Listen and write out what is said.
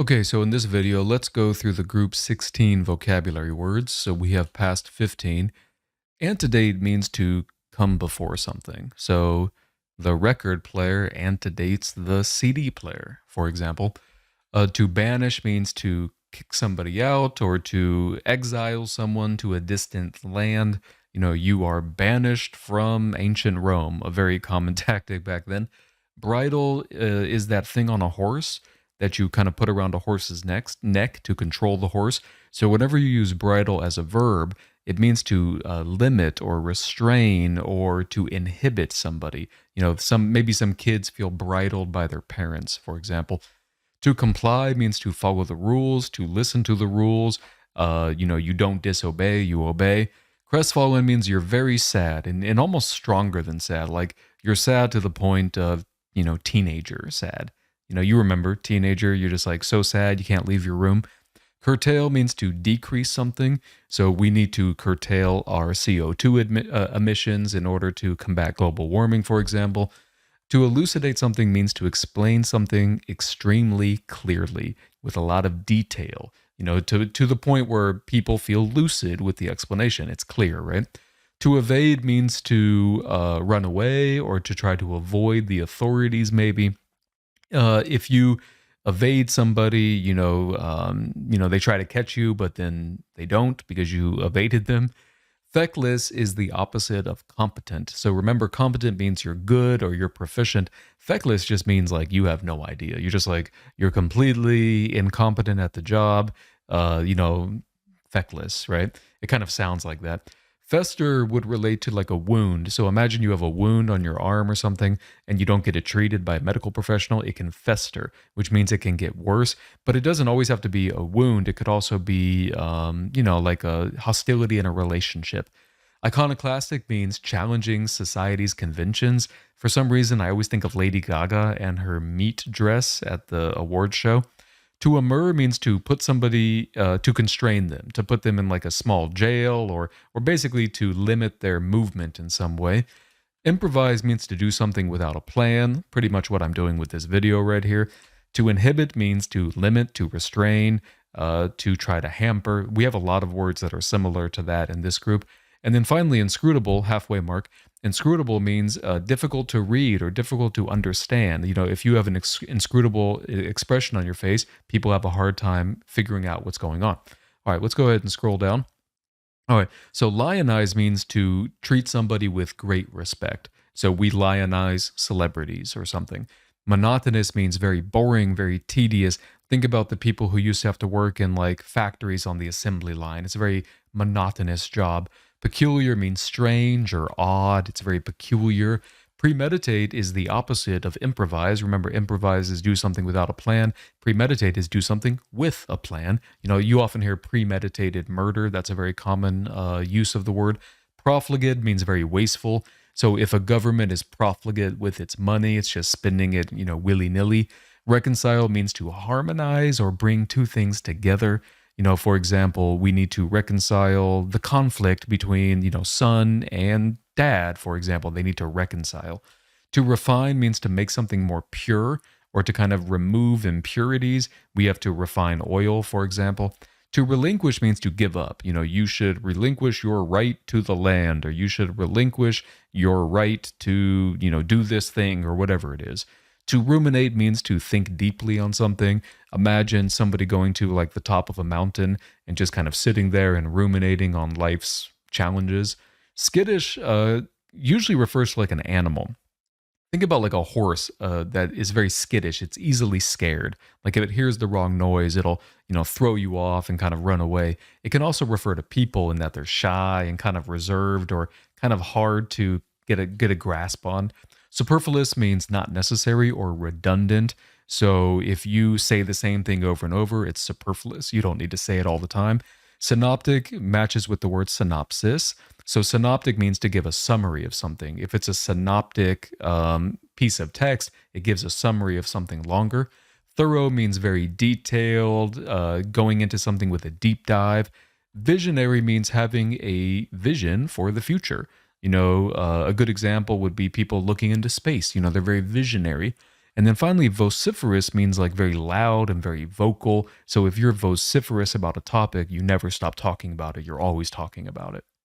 Okay, so in this video, let's go through the group 16 vocabulary words. So we have past 15. Antedate means to come before something. So the record player antedates the CD player, for example. To banish means to kick somebody out or to exile someone to a distant land. You are banished from ancient Rome, a very common tactic back then. Bridle is that thing on a horse that you kind of put around a horse's neck to control the horse. So whenever you use bridle as a verb, it means to limit or restrain or to inhibit somebody. Maybe some kids feel bridled by their parents, for example. To comply means to follow the rules, to listen to the rules. You don't disobey, you obey. Crestfallen means you're very sad and almost stronger than sad. Like you're sad to the point of, teenager sad. You remember teenager, you're just like so sad you can't leave your room. Curtail means to decrease something. So we need to curtail our CO2 emissions in order to combat global warming, for example. To elucidate something means to explain something extremely clearly with a lot of detail, to the point where people feel lucid with the explanation. It's clear, right? To evade means to run away or to try to avoid the authorities, maybe. If you evade somebody, they try to catch you, but then they don't because you evaded them. Feckless is the opposite of competent. So remember, competent means you're good or you're proficient. Feckless just means like you have no idea. You're just like, you're completely incompetent at the job, feckless, right? It kind of sounds like that. Fester would relate to like a wound. So imagine you have a wound on your arm or something and you don't get it treated by a medical professional. It can fester, which means it can get worse. But it doesn't always have to be a wound. It could also be, like a hostility in a relationship. Iconoclastic means challenging society's conventions. For some reason, I always think of Lady Gaga and her meat dress at the awards show. To ammur means to put somebody, to constrain them, to put them in like a small jail or basically to limit their movement in some way. Improvise means to do something without a plan, pretty much what I'm doing with this video right here. To inhibit means to limit, to restrain, to try to hamper. We have a lot of words that are similar to that in this group. And then finally, inscrutable, halfway mark. Inscrutable means difficult to read or difficult to understand. If you have an inscrutable expression on your face, people have a hard time figuring out what's going on. All right, let's go ahead and scroll down. All right, so lionize means to treat somebody with great respect. So we lionize celebrities or something. Monotonous means very boring, very tedious. Think about the people who used to have to work in like factories on the assembly line. It's a very monotonous job. Peculiar means strange or odd. It's very peculiar. Premeditate is the opposite of improvise. Remember, improvise is do something without a plan. Premeditate is do something with a plan. You often hear premeditated murder. That's a very common use of the word. Profligate means very wasteful. So if a government is profligate with its money, it's just spending it, willy-nilly. Reconcile means to harmonize or bring two things together. For example, we need to reconcile the conflict between, son and dad, for example. They need to reconcile. To refine means to make something more pure or to kind of remove impurities. We have to refine oil, for example. To relinquish means to give up. You should relinquish your right to the land, or you should relinquish your right to, do this thing or whatever it is. To ruminate means to think deeply on something. Imagine somebody going to like the top of a mountain and just kind of sitting there and ruminating on life's challenges. Skittish usually refers to like an animal. Think about like a horse that is very skittish. It's easily scared. Like if it hears the wrong noise, it'll, throw you off and kind of run away. It can also refer to people in that they're shy and kind of reserved or kind of hard to get a grasp on. Superfluous means not necessary or redundant. So if you say the same thing over and over, it's superfluous. You don't need to say it all the time. Synoptic matches with the word synopsis. So synoptic means to give a summary of something. If it's a synoptic piece of text, it gives a summary of something longer. Thorough means very detailed, going into something with a deep dive. Visionary means having a vision for the future. A good example would be people looking into space. They're very visionary. And then finally, vociferous means like very loud and very vocal. So if you're vociferous about a topic, you never stop talking about it. You're always talking about it.